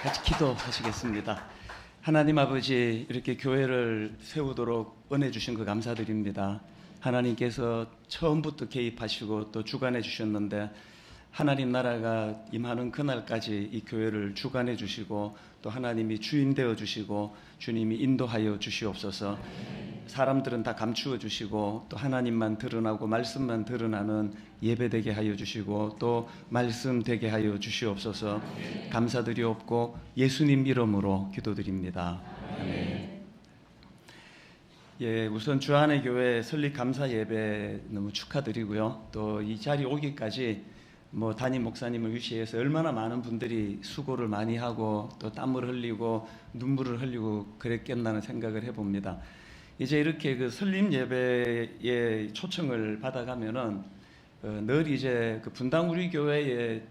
같이 기도하시겠습니다. 하나님 아버지, 이렇게 교회를 세우도록 은혜 주신 거 감사드립니다. 하나님께서 처음부터 개입하시고 또 주관해 주셨는데, 하나님 나라가 임하는 그날까지 이 교회를 주관해 주시고 또 하나님이 주인 되어 주시고 주님이 인도하여 주시옵소서. 사람들은 다 감추어 주시고 또 하나님만 드러나고 말씀만 드러나는 예배되게 하여 주시고 또 말씀 되게 하여 주시옵소서. 감사드리옵고 예수님 이름으로 기도드립니다. 아멘. 예, 우선 주안의 교회 설립 감사 예배 너무 축하드리고요. 또 이 자리 오기까지 담임 목사님을 위시해서 얼마나 많은 분들이 수고를 많이 하고 또 땀을 흘리고 눈물을 흘리고 그랬겠다는 생각을 해봅니다. 이제 이렇게 그 설립 예배에 초청을 받아가면은 늘 이제 그 분당 우리 교회에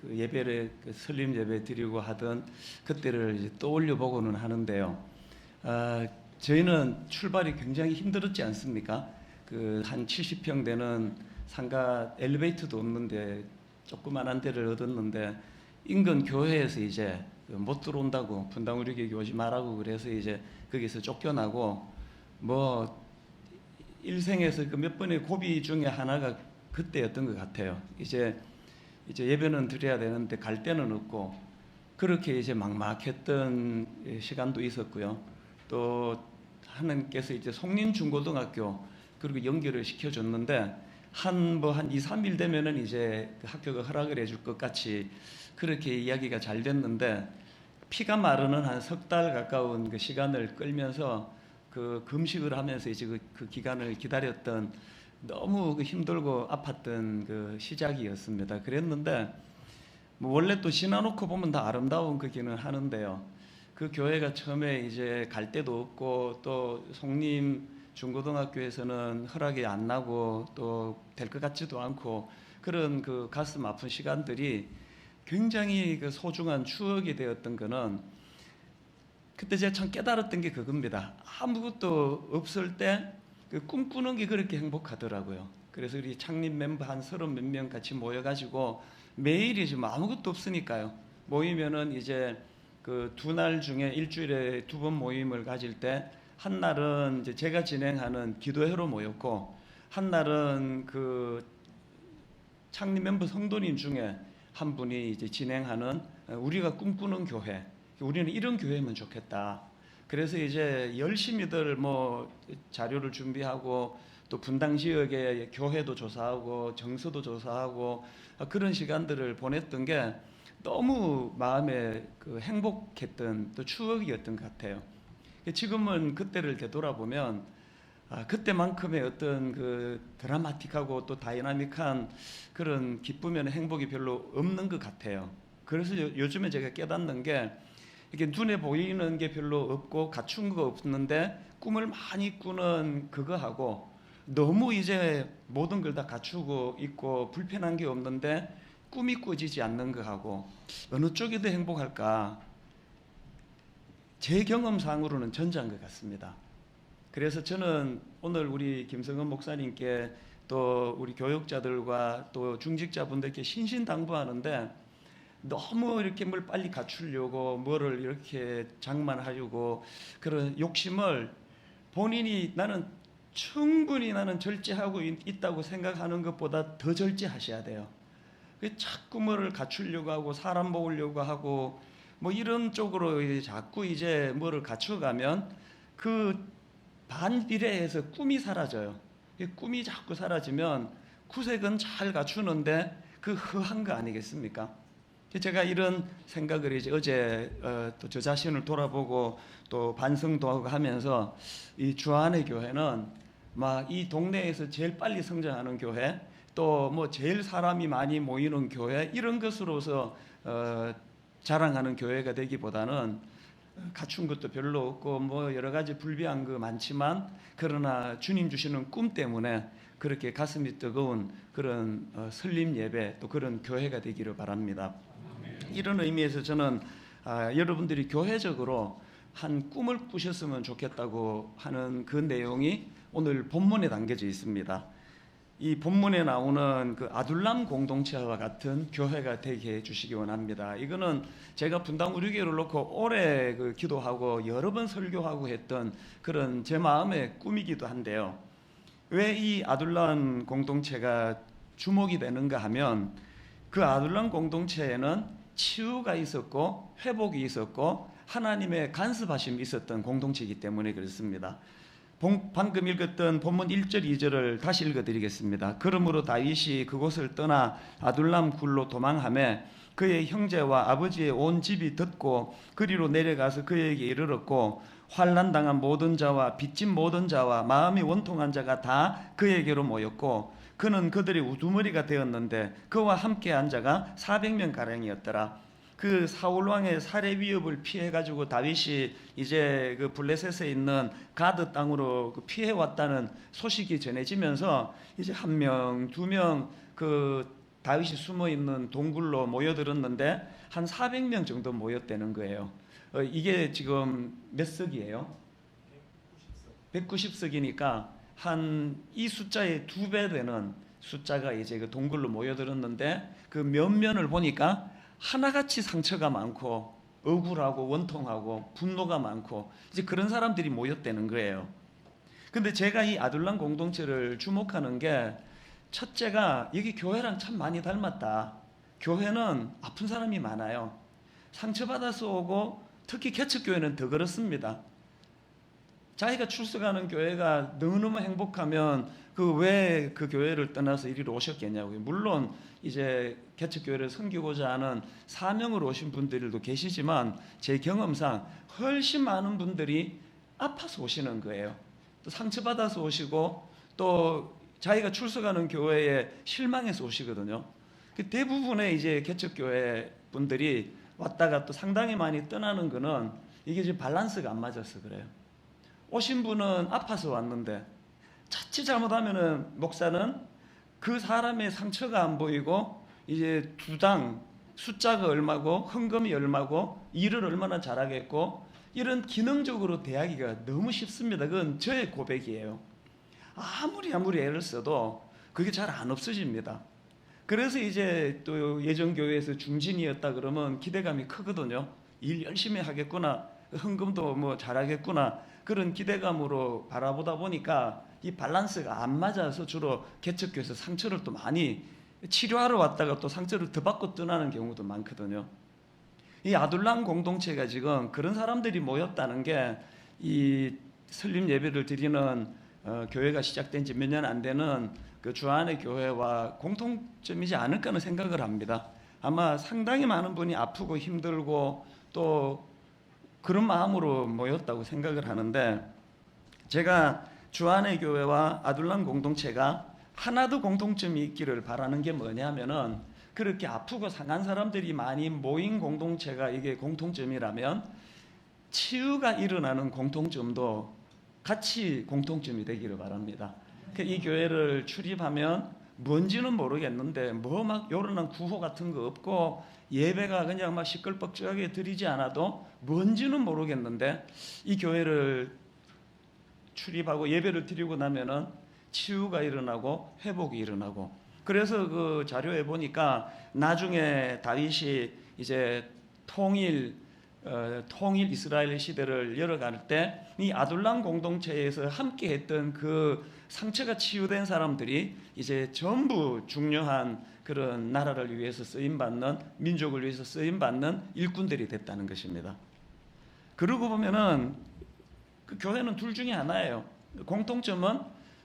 그 예배를 그 설립 예배 드리고 하던 그때를 이제 떠올려 보고는 하는데요. 저희는 출발이 굉장히 힘들었지 않습니까? 그 한 70평 되는 상가 엘리베이터도 없는데 조그만한 데를 얻었는데 인근 교회에서 이제 못 들어온다고 분당 우리 교회 오지 말라고 그래서 이제 거기서 쫓겨나고 일생에서 그 몇 번의 고비 중에 하나가 그때였던 것 같아요. 이제 예배는 드려야 되는데 갈 데는 없고 그렇게 이제 막막했던 시간도 있었고요. 또 하나님께서 이제 송림중고등학교 그리고 연결을 시켜줬는데 한 2, 3일 되면은 이제 그 학교가 허락을 해줄 것 같이 그렇게 이야기가 잘 됐는데 피가 마르는 한 석 달 가까운 그 시간을 끌면서 그 금식을 하면서 이제 그 기간을 기다렸던 너무 그 힘들고 아팠던 그 시작이었습니다. 그랬는데 원래 또 지나놓고 보면 다 아름다운 거기는 하는데요. 그 교회가 처음에 이제 갈 데도 없고 또 송림 중고등학교에서는 허락이 안 나고 또 될 것 같지도 않고 그런 그 가슴 아픈 시간들이 굉장히 그 소중한 추억이 되었던 거는 그때 제가 참 깨달았던 게 그겁니다. 아무것도 없을 때 그 꿈꾸는 게 그렇게 행복하더라고요. 그래서 우리 창립 멤버 한 30 몇 명 같이 모여가지고 매일이 지금 아무것도 없으니까요. 모이면은 이제 그 두 날 중에 일주일에 2번 모임을 가질 때 한 날은 이제 제가 진행하는 기도회로 모였고 한 날은 그 창립 멤버 성도님 중에 한 분이 이제 진행하는 우리가 꿈꾸는 교회. 우리는 이런 교회면 좋겠다. 그래서 이제 열심히들 자료를 준비하고 또 분당 지역의 교회도 조사하고 정서도 조사하고 그런 시간들을 보냈던 게 너무 마음에 그 행복했던 또 추억이었던 것 같아요. 지금은 그때를 되돌아보면 그때만큼의 어떤 그 드라마틱하고 또 다이나믹한 그런 기쁨이나 행복이 별로 없는 것 같아요. 그래서 요즘에 제가 깨닫는 게 이게 눈에 보이는 게 별로 없고 갖춘 거 없는데 꿈을 많이 꾸는 그거하고 너무 이제 모든 걸 다 갖추고 있고 불편한 게 없는데 꿈이 꾸지지 않는 거하고 어느 쪽이 더 행복할까? 제 경험상으로는 전자인 것 같습니다. 그래서 저는 오늘 우리 김성은 목사님께 또 우리 교육자들과 또 중직자분들께 신신당부하는데 너무 이렇게 뭘 빨리 갖추려고 뭐를 이렇게 장만하려고 그런 욕심을 본인이 충분히 나는 절제하고 있다고 생각하는 것보다 더 절제하셔야 돼요. 자꾸 뭐를 갖추려고 하고 사람 모으려고 하고 이런 쪽으로 자꾸 이제 뭐를 갖춰가면 그 반비례해서 꿈이 사라져요. 꿈이 자꾸 사라지면 구색은 잘 갖추는데 그 허한 거 아니겠습니까? 제가 이런 생각을 이제 어제 또 저 자신을 돌아보고 또 반성도 하고 하면서 이 주안의 교회는 이 동네에서 제일 빨리 성장하는 교회 또 제일 사람이 많이 모이는 교회 이런 것으로서 자랑하는 교회가 되기보다는 갖춘 것도 별로 없고 여러 가지 불비한 거 많지만 그러나 주님 주시는 꿈 때문에 그렇게 가슴이 뜨거운 그런 설립 예배 또 그런 교회가 되기를 바랍니다. 이런 의미에서 저는 여러분들이 교회적으로 한 꿈을 꾸셨으면 좋겠다고 하는 그 내용이 오늘 본문에 담겨져 있습니다. 이 본문에 나오는 그 아둘람 공동체와 같은 교회가 되게 해주시기 원합니다. 이거는 제가 분당 우리교회를 놓고 오래 그 기도하고 여러 번 설교하고 했던 그런 제 마음의 꿈이기도 한데요. 왜 이 아둘람 공동체가 주목이 되는가 하면 그 아둘람 공동체에는 치유가 있었고 회복이 있었고 하나님의 간섭하심이 있었던 공동체이기 때문에 그렇습니다. 방금 읽었던 본문 1절 2절을 다시 읽어드리겠습니다. 그러므로 다윗이 그곳을 떠나 아둘람 굴로 도망하매 그의 형제와 아버지의 온 집이 듣고 그리로 내려가서 그에게 이르렀고 환난당한 모든 자와 빚진 모든 자와 마음이 원통한 자가 다 그에게로 모였고 그는 그들의 우두머리가 되었는데 그와 함께한 자가 400명가량이었더라. 그 사울 왕의 살해 위협을 피해 가지고 다윗이 이제 그 블레셋에 있는 가드 땅으로 피해 왔다는 소식이 전해지면서 이제 1명, 2명 그 다윗이 숨어 있는 동굴로 모여들었는데 한 400명 정도 모였다는 거예요. 이게 지금 몇 석이에요? 190석이니까 한 이 숫자의 2배 되는 숫자가 이제 그 동굴로 모여들었는데 그 면면을 보니까 하나같이 상처가 많고 억울하고 원통하고 분노가 많고 이제 그런 사람들이 모였다는 거예요. 근데 제가 이 아둘람 공동체를 주목하는 게 첫째가 여기 교회랑 참 많이 닮았다. 교회는 아픈 사람이 많아요. 상처받아서 오고 특히 개척교회는 더 그렇습니다. 자기가 출석하는 교회가 너무너무 행복하면 왜 그 교회를 떠나서 이리로 오셨겠냐고요. 물론 이제 개척교회를 섬기고자 하는 사명으로 오신 분들도 계시지만 제 경험상 훨씬 많은 분들이 아파서 오시는 거예요. 또 상처받아서 오시고 또 자기가 출석하는 교회에 실망해서 오시거든요. 대부분의 이제 개척교회 분들이 왔다가 또 상당히 많이 떠나는 거는 이게 지금 밸런스가 안 맞아서 그래요. 오신 분은 아파서 왔는데 자칫 잘못하면은 목사는 그 사람의 상처가 안 보이고 이제 두당 숫자가 얼마고 헌금이 얼마고 일을 얼마나 잘하겠고 이런 기능적으로 대하기가 너무 쉽습니다. 그건 저의 고백이에요. 아무리 애를 써도 그게 잘 안 없어집니다. 그래서 이제 또 예전 교회에서 중진이었다 그러면 기대감이 크거든요. 일 열심히 하겠구나, 헌금도 뭐 잘하겠구나, 그런 기대감으로 바라보다 보니까 이 밸런스가 안 맞아서 주로 개척교회에서 상처를 또 많이 치료하러 왔다가 또 상처를 더 받고 떠나는 경우도 많거든요. 이 아둘람 공동체가 지금 그런 사람들이 모였다는 게 이 설립 예배를 드리는 교회가 시작된 지 몇 년 안 되는 그 주안의 교회와 공통점이지 않을까 하는 생각을 합니다. 아마 상당히 많은 분이 아프고 힘들고 또 그런 마음으로 모였다고 생각을 하는데, 제가 주안의 교회와 아둘람 공동체가 하나도 공통점이 있기를 바라는 게 뭐냐면은, 그렇게 아프고 상한 사람들이 많이 모인 공동체가 이게 공통점이라면 치유가 일어나는 공통점도 같이 공통점이 되기를 바랍니다. 이 교회를 출입하면 뭔지는 모르겠는데 뭐 막 요런한 구호 같은 거 없고 예배가 그냥 막 시끌벅적하게 드리지 않아도 뭔지는 모르겠는데 이 교회를 출입하고 예배를 드리고 나면은 치유가 일어나고 회복이 일어나고, 그래서 그 자료에 보니까 나중에 다윗이 이제 통일 이스라엘 시대를 열어갈 때 이 아둘람 공동체에서 함께 했던 그 상처가 치유된 사람들이 이제 전부 중요한 그런 나라를 위해서 쓰임받는, 민족을 위해서 쓰임받는 일꾼들이 됐다는 것입니다. 그러고 보면은 그 교회는 둘 중에 하나예요. 공통점은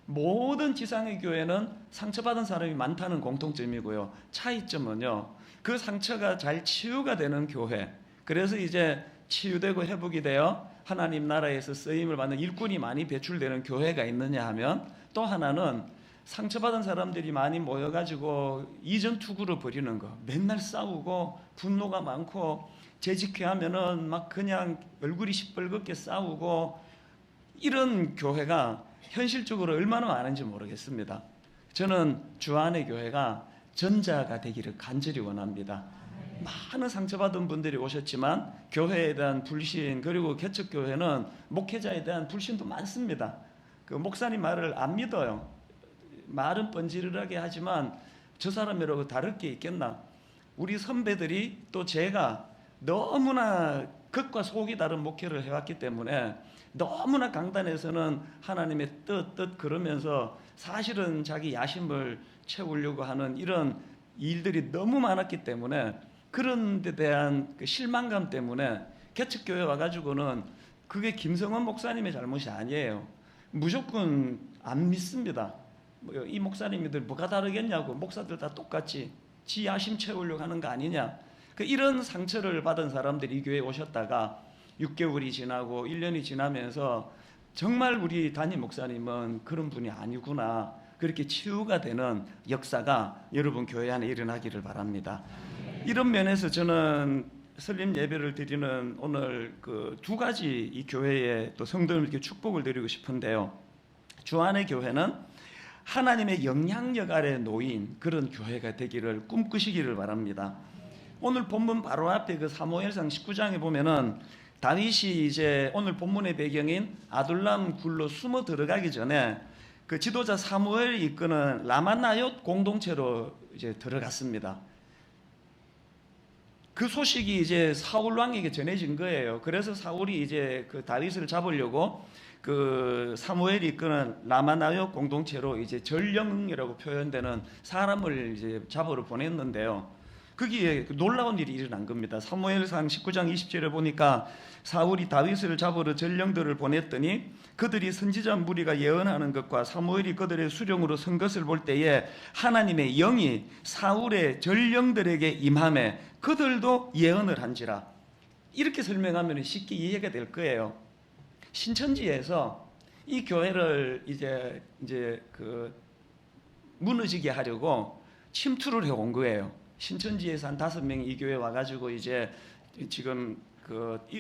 모든 지상의 교회는 상처받은 사람이 많다는 공통점이고요. 차이점은요, 그 상처가 잘 치유가 되는 교회, 그래서 이제 치유되고 회복이 되어 하나님 나라에서 쓰임을 받는 일꾼이 많이 배출되는 교회가 있느냐 하면, 또 하나는 상처받은 사람들이 많이 모여가지고 이전투구를 벌이는 거, 맨날 싸우고 분노가 많고 재직회하면은 막 그냥 얼굴이 시뻘겋게 싸우고, 이런 교회가 현실적으로 얼마나 많은지 모르겠습니다. 저는 주안의 교회가 전자가 되기를 간절히 원합니다. 많은 상처받은 분들이 오셨지만 교회에 대한 불신, 그리고 개척교회는 목회자에 대한 불신도 많습니다. 그 목사님 말을 안 믿어요. 말은 번지르르하게 하지만 저 사람이라고 다를 게 있겠나? 우리 선배들이 또 제가 너무나 겉과 속이 다른 목회를 해왔기 때문에 너무나 강단에서는 하나님의 뜻 그러면서 사실은 자기 야심을 채우려고 하는 이런 일들이 너무 많았기 때문에 그런 데 대한 그 실망감 때문에 개척교회 와가지고는 그게 김성원 목사님의 잘못이 아니에요. 무조건 안 믿습니다. 이 목사님들 뭐가 다르겠냐고, 목사들 다 똑같지, 지 야심 채우려고 하는 거 아니냐. 이런 상처를 받은 사람들이 이 교회에 오셨다가 6개월이 지나고 1년이 지나면서 정말 우리 담임 목사님은 그런 분이 아니구나, 그렇게 치유가 되는 역사가 여러분 교회 안에 일어나기를 바랍니다. 이런 면에서 저는 설립 예배를 드리는 오늘 그 두 가지 이 교회에 또 성도님께 축복을 드리고 싶은데요. 주안의 교회는 하나님의 영향력 아래 놓인 그런 교회가 되기를 꿈꾸시기를 바랍니다. 오늘 본문 바로 앞에 그 사무엘상 19장에 보면은 다윗이 이제 오늘 본문의 배경인 아둘람 굴로 숨어 들어가기 전에 그 지도자 사무엘이 이끄는 라마나옳 공동체로 이제 들어갔습니다. 그 소식이 이제 사울 왕에게 전해진 거예요. 그래서 사울이 이제 그 다윗을 잡으려고 그 사무엘이 이끄는 라마나옳 공동체로 이제 전령이라고 표현되는 사람을 이제 잡으러 보냈는데요. 거기에 놀라운 일이 일어난 겁니다. 사무엘상 19장 20절에 보니까 사울이 다윗을 잡으러 전령들을 보냈더니 그들이 선지자 무리가 예언하는 것과 사무엘이 그들의 수령으로 선 것을 볼 때에 하나님의 영이 사울의 전령들에게 임함에 그들도 예언을 한지라. 이렇게 설명하면 쉽게 이해가 될 거예요. 신천지에서 이 교회를 이제 그 무너지게 하려고 침투를 해온 거예요. 신천지에서 한 5명이 이 교회에 와가지고 이제 지금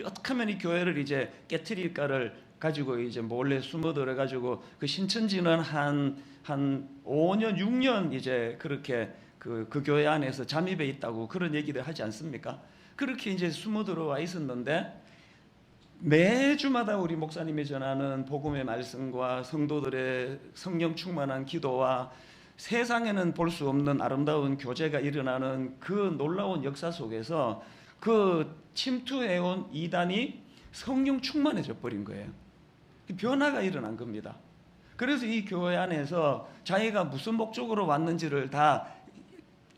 어떻게 하면 이 교회를 이제 깨트릴까를 가지고 이제 몰래 숨어들어 가지고 그 신천지는 한 5년 6년 이제 그렇게 그 교회 안에서 잠입해 있다고 그런 얘기들 하지 않습니까? 그렇게 이제 숨어 들어와 있었는데 매주마다 우리 목사님이 전하는 복음의 말씀과 성도들의 성령 충만한 기도와 세상에는 볼 수 없는 아름다운 교제가 일어나는 그 놀라운 역사 속에서 그 침투해온 이단이 성령 충만해져 버린 거예요. 변화가 일어난 겁니다. 그래서 이 교회 안에서 자기가 무슨 목적으로 왔는지를 다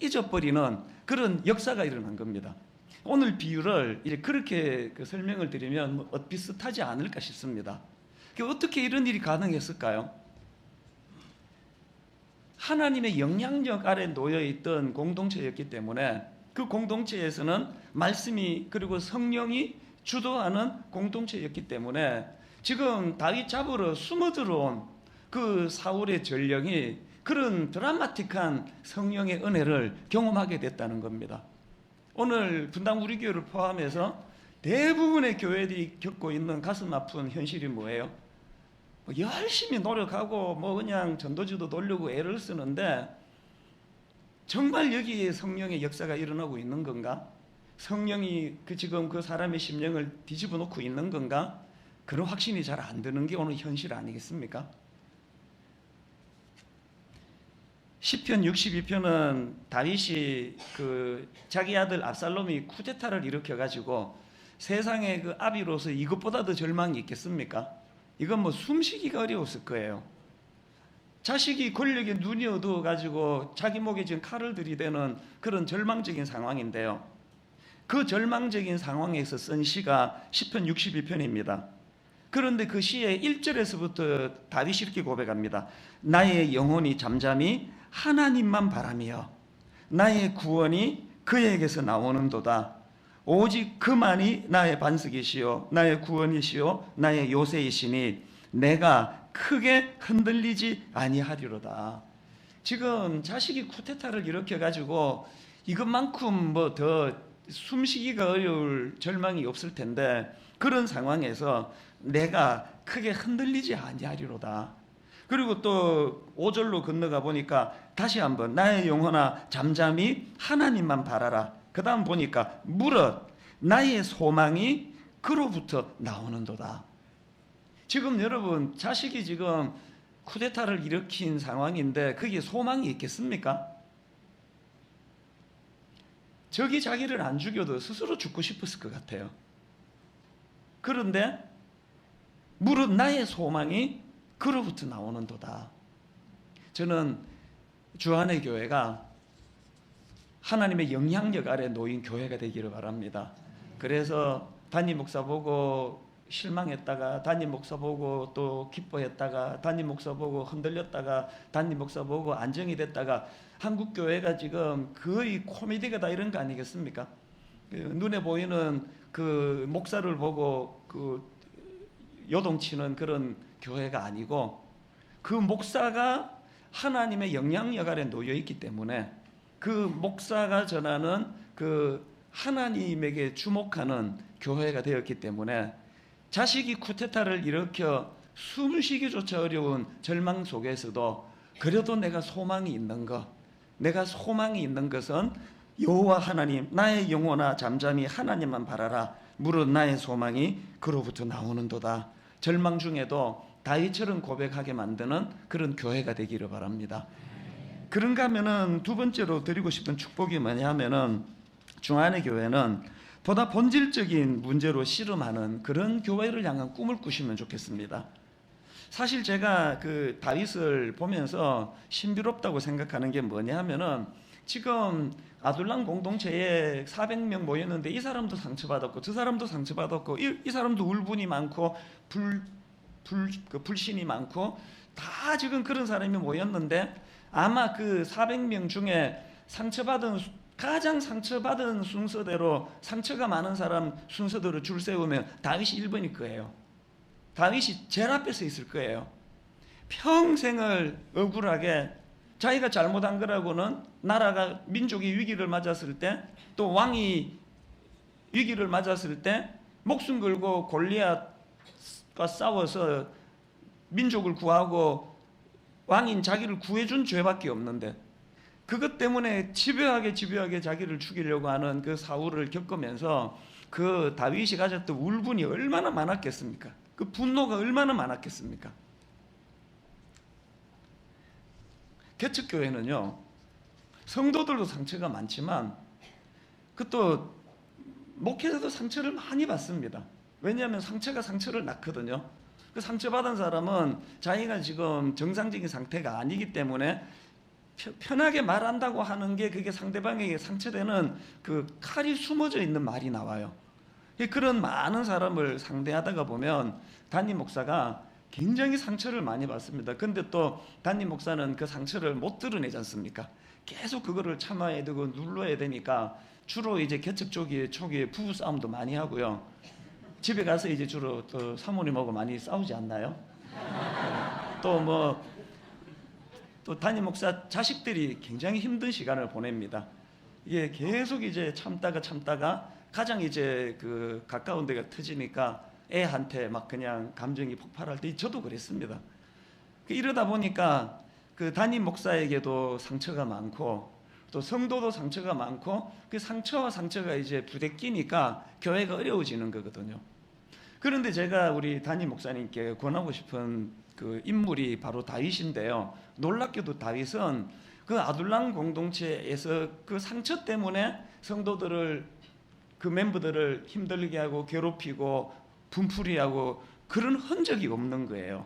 잊어버리는 그런 역사가 일어난 겁니다. 오늘 비유를 이제 그렇게 설명을 드리면 비슷하지 않을까 싶습니다. 어떻게 이런 일이 가능했을까요? 하나님의 영향력 아래 놓여있던 공동체였기 때문에 그 공동체에서는 말씀이 그리고 성령이 주도하는 공동체였기 때문에 지금 다윗 잡으러 숨어 들어온 그 사울의 전령이 그런 드라마틱한 성령의 은혜를 경험하게 됐다는 겁니다. 오늘 분당 우리 교회를 포함해서 대부분의 교회들이 겪고 있는 가슴 아픈 현실이 뭐예요? 열심히 노력하고 그냥 전도지도 놀려고 애를 쓰는데 정말 여기에 성령의 역사가 일어나고 있는 건가? 성령이 지금 그 사람의 심령을 뒤집어 놓고 있는 건가? 그런 확신이 잘 안 드는 게 오늘 현실 아니겠습니까? 시편 62편은 다윗이 자기 아들 압살롬이 쿠데타를 일으켜가지고 세상에 그 아비로서 이것보다 더 절망이 있겠습니까? 이건 숨쉬기가 어려웠을 거예요. 자식이 권력에 눈이 어두워가지고 자기 목에 지금 칼을 들이대는 그런 절망적인 상황인데요. 그 절망적인 상황에서 쓴 시가 시편 62편입니다. 그런데 그 시의 1절에서부터 다윗이 이렇게 고백합니다. 나의 영혼이 잠잠히 하나님만 바라며 나의 구원이 그에게서 나오는도다. 오직 그만이 나의 반석이시요 나의 구원이시요 나의 요새이시니 내가 크게 흔들리지 아니하리로다. 지금 자식이 쿠데타를 일으켜가지고 이것만큼 더 숨쉬기가 어려울 절망이 없을 텐데 그런 상황에서 내가 크게 흔들리지 아니하리로다. 그리고 또 5절로 건너가 보니까 다시 한번 나의 영혼아 잠잠히 하나님만 바라라. 그 다음 보니까 무릇 나의 소망이 그로부터 나오는도다. 지금 여러분 자식이 지금 쿠데타를 일으킨 상황인데 거기에 소망이 있겠습니까? 적이 자기를 안 죽여도 스스로 죽고 싶었을 것 같아요. 그런데 무릇 나의 소망이 그로부터 나오는도다. 저는 주안의 교회가 하나님의 영향력 아래 놓인 교회가 되기를 바랍니다. 그래서 담임 목사 보고 실망했다가, 담임 목사 보고 또 기뻐했다가, 담임 목사 보고 흔들렸다가, 담임 목사 보고 안정이 됐다가, 한국 교회가 지금 거의 코미디가 다 이런 거 아니겠습니까? 눈에 보이는 그 목사를 보고 그 요동치는 그런 교회가 아니고, 그 목사가 하나님의 영향력 아래 놓여 있기 때문에 그 목사가 전하는 그 하나님에게 주목하는 교회가 되었기 때문에 자식이 쿠데타를 일으켜 숨쉬기조차 어려운 절망 속에서도 그래도 내가 소망이 있는 것, 내가 소망이 있는 것은 여호와 하나님, 나의 영혼아 잠잠히 하나님만 바라라. 무릇 나의 소망이 그로부터 나오는도다. 절망 중에도 다윗처럼 고백하게 만드는 그런 교회가 되기를 바랍니다. 그런가 하면은 두 번째로 드리고 싶은 축복이 뭐냐면은, 중안의 교회는 보다 본질적인 문제로 씨름하는 그런 교회를 향한 꿈을 꾸시면 좋겠습니다. 사실 제가 그 다윗을 보면서 신비롭다고 생각하는 게 뭐냐 하면은, 지금 아둘람 공동체에 400명 모였는데 이 사람도 상처받았고 저 사람도 상처받았고 이 사람도 울분이 많고 불신이 많고 다 지금 그런 사람이 모였는데, 아마 그 400명 중에 가장 상처받은 순서대로, 상처가 많은 사람 순서대로 줄 세우면 다윗이 1번일 거예요. 다윗이 제일 앞에 서 있을 거예요. 평생을 억울하게 자기가 잘못한 거라고는, 나라가 민족이 위기를 맞았을 때, 또 왕이 위기를 맞았을 때 목숨 걸고 골리앗과 싸워서 민족을 구하고 왕인 자기를 구해준 죄밖에 없는데, 그것 때문에 집요하게 자기를 죽이려고 하는 그 사울을 겪으면서 그 다윗이 가졌던 울분이 얼마나 많았겠습니까? 그 분노가 얼마나 많았겠습니까? 개척교회는요, 성도들도 상처가 많지만 그 목회자도 상처를 많이 받습니다. 왜냐하면 상처가 상처를 낳거든요. 그 상처받은 사람은 자기가 지금 정상적인 상태가 아니기 때문에 편하게 말한다고 하는 게, 그게 상대방에게 상처되는 그 칼이 숨어져 있는 말이 나와요. 그런 많은 사람을 상대하다가 보면 담임 목사가 굉장히 상처를 많이 받습니다. 근데 또 담임 목사는 그 상처를 못 드러내지 않습니까? 계속 그거를 참아야 되고 눌러야 되니까 주로 이제 개척 초기에 부부 싸움도 많이 하고요. 집에 가서 이제 주로 또 사모님하고 많이 싸우지 않나요? 또 담임 목사 자식들이 굉장히 힘든 시간을 보냅니다. 이게 계속 이제 참다가 가장 이제 그 가까운 데가 터지니까 애한테 막 그냥 감정이 폭발할 때, 저도 그랬습니다. 이러다 보니까 그 담임 목사에게도 상처가 많고 또 성도도 상처가 많고, 그 상처와 상처가 이제 부대끼니까 교회가 어려워지는 거거든요. 그런데 제가 우리 담임 목사님께 권하고 싶은 그 인물이 바로 다윗인데요. 놀랍게도 다윗은 그 아둘람 공동체에서 그 상처 때문에 성도들을, 그 멤버들을 힘들게 하고 괴롭히고 분풀이하고 그런 흔적이 없는 거예요.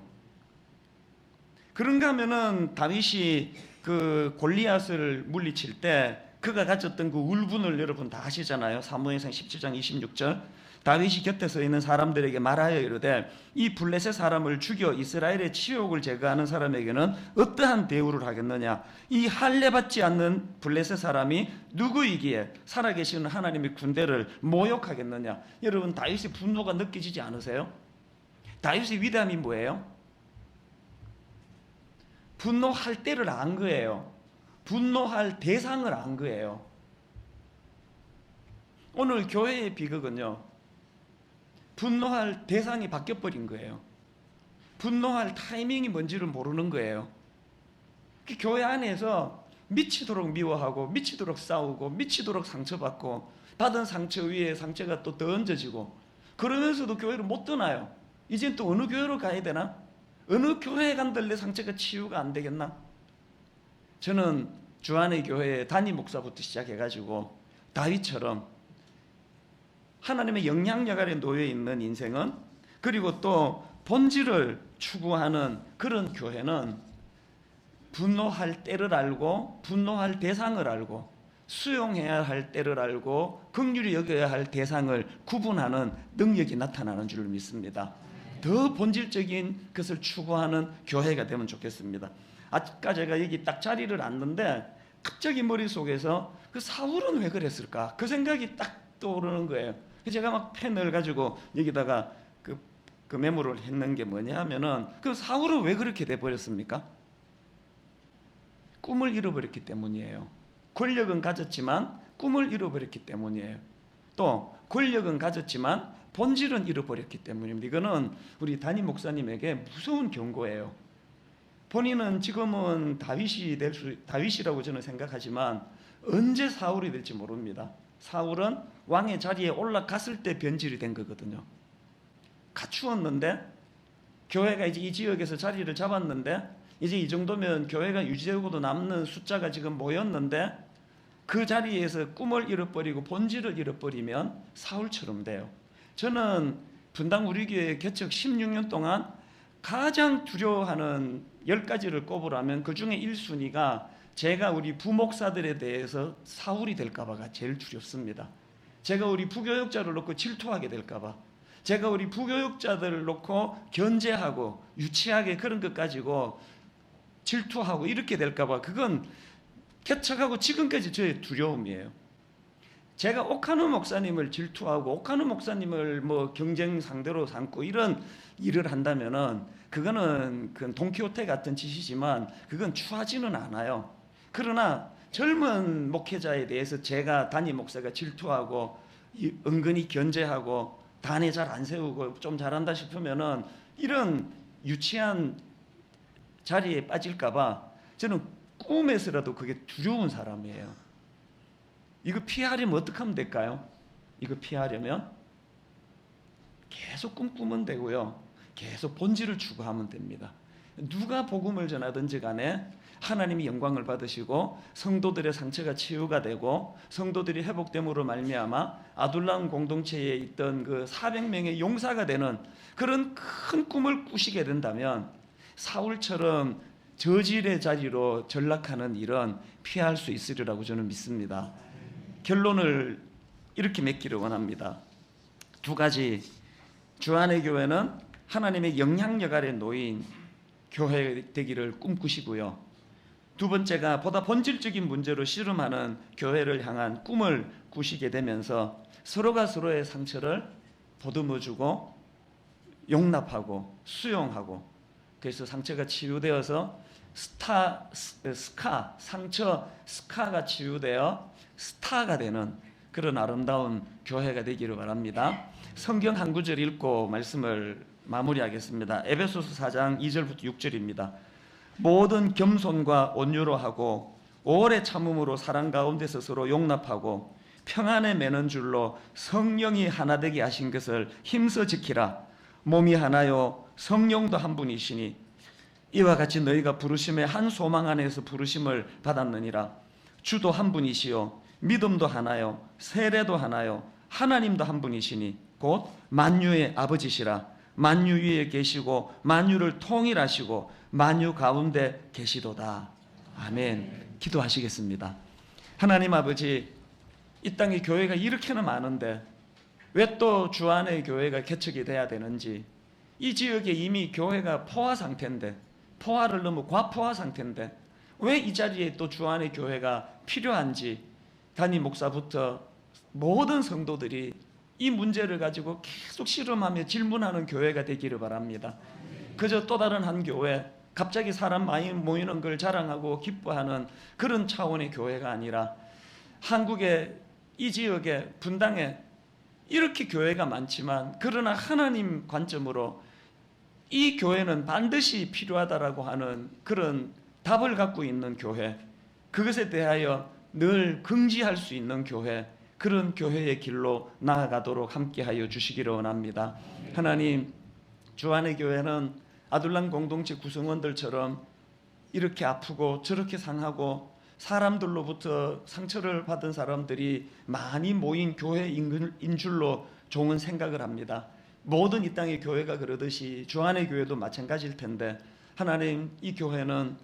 그런가 하면은 다윗이 그 골리앗을 물리칠 때 그가 가졌던 그 울분을 여러분 다 아시잖아요. 사무엘상 17장 26절. 다윗이 곁에 서 있는 사람들에게 말하여 이르되, 이 블레셋 사람을 죽여 이스라엘의 치욕을 제거하는 사람에게는 어떠한 대우를 하겠느냐? 이 할례받지 않는 블레셋 사람이 누구이기에 살아계시는 하나님의 군대를 모욕하겠느냐? 여러분, 다윗의 분노가 느껴지지 않으세요? 다윗의 위대함이 뭐예요? 분노할 때를 안 거예요. 분노할 대상을 안 거예요. 오늘 교회의 비극은요, 분노할 대상이 바뀌어버린 거예요. 분노할 타이밍이 뭔지를 모르는 거예요. 교회 안에서 미치도록 미워하고 미치도록 싸우고 미치도록 상처받고, 받은 상처 위에 상처가 또 더 얹어지고, 그러면서도 교회를 못 떠나요. 이젠 또 어느 교회로 가야 되나? 어느 교회에 간들 내 상처가 치유가 안 되겠나? 저는 주안의 교회 담임 목사부터 시작해가지고 다윗처럼 하나님의 영향력 아래 놓여 있는 인생은, 그리고 또 본질을 추구하는 그런 교회는 분노할 때를 알고, 분노할 대상을 알고, 수용해야 할 때를 알고, 긍휼히 여겨야 할 대상을 구분하는 능력이 나타나는 줄 믿습니다. 더 본질적인 것을 추구하는 교회가 되면 좋겠습니다. 아까 제가 여기 딱 자리를 앉는데 갑자기 머릿속에서 그 사울은 왜 그랬을까? 그 생각이 딱 떠오르는 거예요. 제가 막 펜을 가지고 여기다가 그 메모를 했는 게 뭐냐 하면은, 그 사울은 왜 그렇게 돼버렸습니까? 꿈을 잃어버렸기 때문이에요. 권력은 가졌지만 꿈을 잃어버렸기 때문이에요. 또 권력은 가졌지만 본질은 잃어버렸기 때문입니다. 이거는 우리 담임 목사님에게 무서운 경고예요. 본인은 지금은 다윗이라고 저는 생각하지만 언제 사울이 될지 모릅니다. 사울은 왕의 자리에 올라갔을 때 변질이 된 거거든요. 갖추었는데, 교회가 이제 이 지역에서 자리를 잡았는데, 이제 이 정도면 교회가 유지되고도 남는 숫자가 지금 모였는데, 그 자리에서 꿈을 잃어버리고 본질을 잃어버리면 사울처럼 돼요. 저는 분당 우리 교회 개척 16년 동안 가장 두려워하는 10가지를 꼽으라면 그 중에 1순위가 제가 우리 부목사들에 대해서 사울이 될까봐가 제일 두렵습니다. 제가 우리 부교육자를 놓고 질투하게 될까봐, 제가 우리 부교육자들을 놓고 견제하고 유치하게 그런 것 가지고 질투하고 이렇게 될까봐, 그건 개척하고 지금까지 저의 두려움이에요. 제가 오카노 목사님을 질투하고 오카노 목사님을 뭐 경쟁 상대로 삼고 이런 일을 한다면은 그거는 돈키호테 같은 짓이지만 그건 추하지는 않아요. 그러나 젊은 목회자에 대해서 제가 담임 목사가 질투하고 은근히 견제하고 단에 잘 안 세우고 좀 잘한다 싶으면은 이런 유치한 자리에 빠질까봐 저는 꿈에서라도 그게 두려운 사람이에요. 이거 피하려면 어떻게 하면 될까요? 이거 피하려면 계속 꿈꾸면 되고요, 계속 본질을 추구하면 됩니다. 누가 복음을 전하든지 간에 하나님이 영광을 받으시고 성도들의 상처가 치유가 되고 성도들이 회복됨으로 말미암아 아둘람 공동체에 있던 그 400명의 용사가 되는 그런 큰 꿈을 꾸시게 된다면 사울처럼 저질의 자리로 전락하는 일은 피할 수 있으리라고 저는 믿습니다. 결론을 이렇게 맺기를 원합니다. 2가지, 주안의 교회는 하나님의 영향력 아래 놓인 교회 되기를 꿈꾸시고요, 2번째가 보다 본질적인 문제로 씨름하는 교회를 향한 꿈을 꾸시게 되면서 서로가 서로의 상처를 보듬어주고 용납하고 수용하고, 그래서 상처가 치유되어서 스카가 치유되어 스타가 되는 그런 아름다운 교회가 되기를 바랍니다. 성경 한 구절 읽고 말씀을 마무리하겠습니다. 에베소서 4장 2절부터 6절입니다. 모든 겸손과 온유로 하고 오래 참음으로 사랑 가운데서 서로 용납하고 평안에 매는 줄로 성령이 하나 되게 하신 것을 힘써 지키라. 몸이 하나요 성령도 한 분이시니 이와 같이 너희가 부르심의 한 소망 안에서 부르심을 받았느니라. 주도 한 분이시요 믿음도 하나요 세례도 하나요 하나님도 한 분이시니 곧 만유의 아버지시라. 만유 위에 계시고 만유를 통일하시고 만유 가운데 계시도다. 아멘. 기도하시겠습니다. 하나님 아버지, 이 땅에 교회가 이렇게나 많은데 왜 또 주안의 교회가 개척이 돼야 되는지, 이 지역에 이미 교회가 포화 상태인데, 포화를 넘어 과포화 상태인데 왜 이 자리에 또 주안의 교회가 필요한지 담임 목사부터 모든 성도들이 이 문제를 가지고 계속 실험하며 질문하는 교회가 되기를 바랍니다. 그저 또 다른 한 교회, 갑자기 사람 많이 모이는 걸 자랑하고 기뻐하는 그런 차원의 교회가 아니라 한국의 이 지역에 분당에 이렇게 교회가 많지만 그러나 하나님 관점으로 이 교회는 반드시 필요하다라고 하는 그런 답을 갖고 있는 교회, 그것에 대하여 늘 긍지할 수 있는 교회, 그런 교회의 길로 나아가도록 함께하여 주시기를 원합니다. 하나님, 주안의 교회는 아둘람 공동체 구성원들처럼 이렇게 아프고 저렇게 상하고 사람들로부터 상처를 받은 사람들이 많이 모인 교회인 줄로 종은 생각을 합니다. 모든 이 땅의 교회가 그러듯이 주안의 교회도 마찬가지일 텐데, 하나님, 이 교회는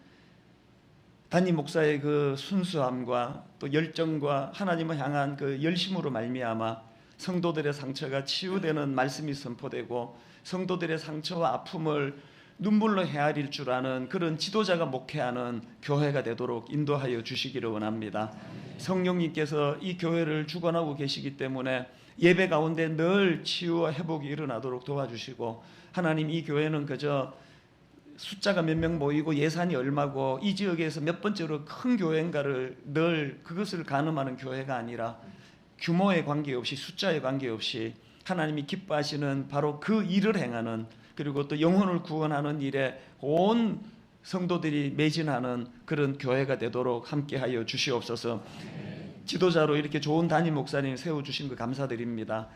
담임 목사의 그 순수함과 또 열정과 하나님을 향한 그 열심으로 말미암아 성도들의 상처가 치유되는 말씀이 선포되고 성도들의 상처와 아픔을 눈물로 헤아릴 줄 아는 그런 지도자가 목회하는 교회가 되도록 인도하여 주시기를 원합니다. 성령님께서 이 교회를 주관하고 계시기 때문에 예배 가운데 늘 치유와 회복이 일어나도록 도와주시고, 하나님, 이 교회는 그저 숫자가 몇 명 모이고 예산이 얼마고 이 지역에서 몇 번째로 큰 교회인가를 늘 그것을 가늠하는 교회가 아니라 규모에 관계없이 숫자에 관계없이 하나님이 기뻐하시는 바로 그 일을 행하는, 그리고 또 영혼을 구원하는 일에 온 성도들이 매진하는 그런 교회가 되도록 함께하여 주시옵소서. 지도자로 이렇게 좋은 담임 목사님 세워주신 거 감사드립니다.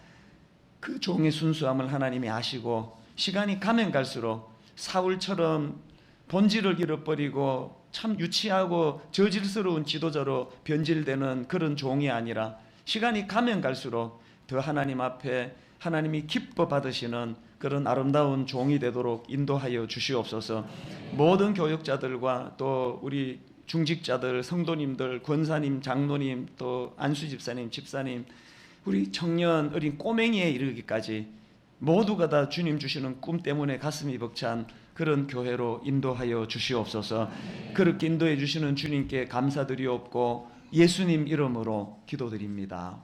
그 종의 순수함을 하나님이 아시고 시간이 가면 갈수록 사울처럼 본질을 잃어버리고 참 유치하고 저질스러운 지도자로 변질되는 그런 종이 아니라 시간이 가면 갈수록 더 하나님 앞에 하나님이 기뻐 받으시는 그런 아름다운 종이 되도록 인도하여 주시옵소서. 모든 교역자들과 또 우리 중직자들, 성도님들, 권사님, 장로님, 또 안수 집사님, 집사님, 우리 청년, 어린 꼬맹이에 이르기까지 모두가 다 주님 주시는 꿈 때문에 가슴이 벅찬 그런 교회로 인도하여 주시옵소서. 그렇게 인도해 주시는 주님께 감사드리옵고 예수님 이름으로 기도드립니다.